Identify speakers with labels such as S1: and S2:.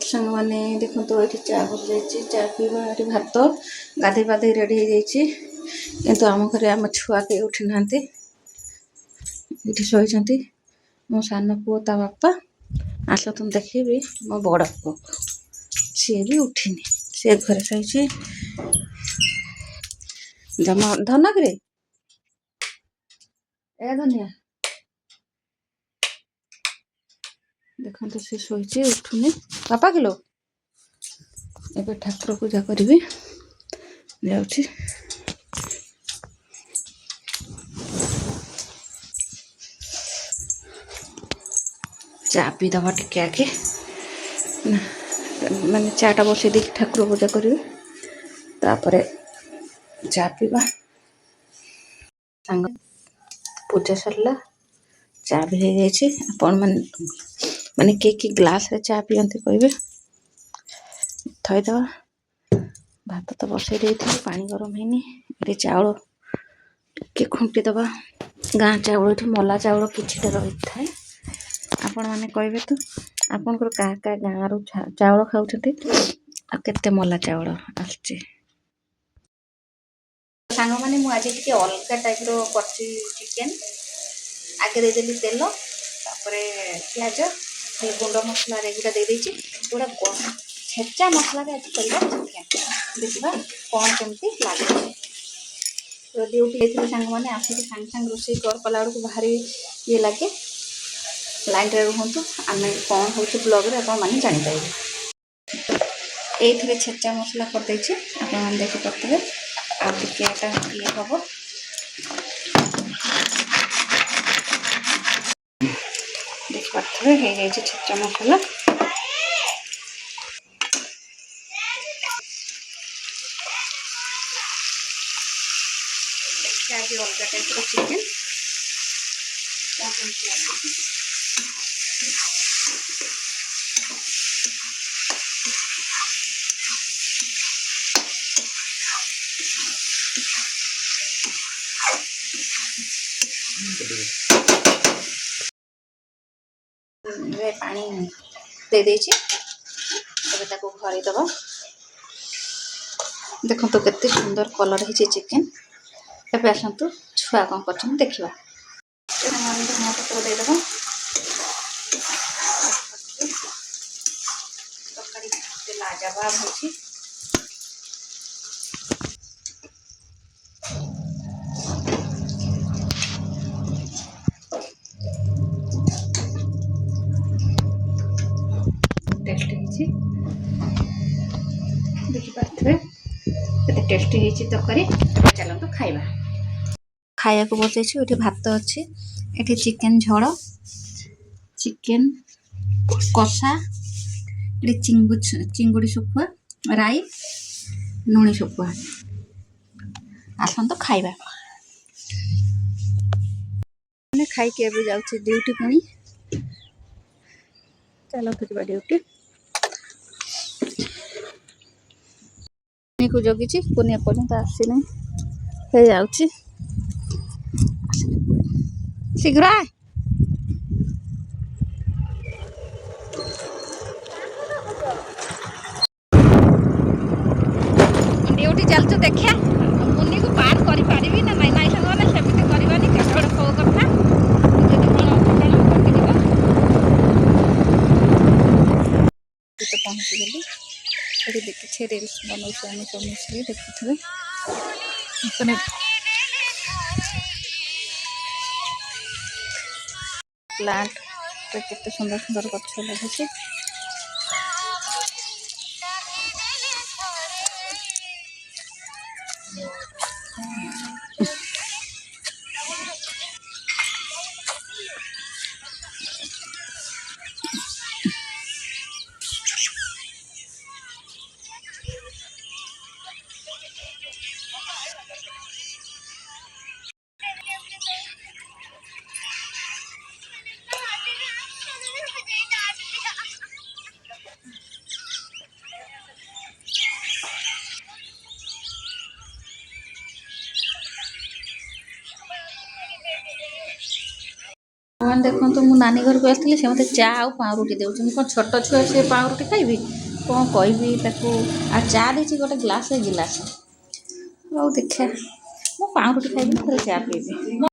S1: सांग मैंने देखो तो ये चा बस चा पीवा ये भात गाधे पाधे रेडी हो आम घर आम छुआ के उठी ना ये शोती मो सान पुओ ता बापा आस तुम देखी मो बड़ पुओ सी भी उठिनी सी घरे शोची जमा धनक रे ए धनिया देखो तो सी शोची उठुनी बापा किलो एबे ठाकुर पूजा करी जाऊँगी चा पीदबा टिके आगे मैंने चाटा बसई दी ठाकुर पूजा करी तापर चा पीवा सांग पूजा सरला चा भी हो जाए आपण मैंने के ग्लास रे चा पीते कहे थईदबा भात तो बसई दे पानी गरम हैनी ये चाउल टे खुंटी दबा गाँ चाउल ये मला चाउल किछटा रही थाए आपण मैंने कहे तो आपणकर क्या क्या गाँव रु चाउल खाऊँ आते मला चाउल आसचे सांग मैंने मुझे टे अलग टाइप कर चिकेन आगे देदेली तेल प्याज गुंड मसला एगुटा दे गोटा छेचा मसला आज चिकेन देखा कौन केमती लगे तो ड्यूटी सांग मैंने आसिक सांग सांग रोषे कला बेलू भारी ये लगे लाइन रे रुहतु आम कौन हो ब्लॉग रे मैंने जापर ये छेचा मसला करदे आप देखिपे आगे ये हम देखिपे हो जाए छेचा मसला आज अलग टाइप चिकेन पानी दे देछि भरी दबा देखो तो केते सुंदर कलर है चिकेन एबे आसतु छुआ कौन कर देखा धनिया पत्र देदेबा तरकारी लाजवाब हो टेस्टी देखिपे केते टेस्टी होती तरकारी चलते खाइबा खाया को बसई ये भात अच्छी ये चिकेन झोल चिकेन कषा ये चिंगुड़ी शुखुआ राई लुणी शुखुआ आसत खाइबा खाई के जाऊँ ड्यूटी पुणी चलते जा ड्यूटी को जगी पुनिया पर्यंत आसी ना जाऊँ शीघ्र ड्यूटी चलचु देखा मुनि को पार कर पारि ना नाई नाई मैंने सेमती करवानी केवल खो कथा तो पहुँचीगली ये देखिए रिल्स बनाऊँ आम सब मिसिक देखुए प्लांट केते सुंदर सुंदर गछ लगे ବର୍ତ୍ତମାନ ଦେଖନ୍ତୁ ମୁଁ ନାନୀ ଘରକୁ ଆସିଥିଲି ସେ ମୋତେ ଚା ଆଉ ପାଉଁରୁଟି ଦେଉଛି। ମୁଁ କ'ଣ ଛୋଟ ଛୁଆ ସେ ପାଉଁରୁଟି ଖାଇବି କ'ଣ କହିବି ତାକୁ। ଆଉ ଚା ଦେଇଛି ଗୋଟେ ଗ୍ଲାସ୍ ଗିଲାସ। ହଉ ଦେଖିବା ମୁଁ ପାଉଁରୁଟି ଖାଇବି ଥରେ ଚା ପିଇବି।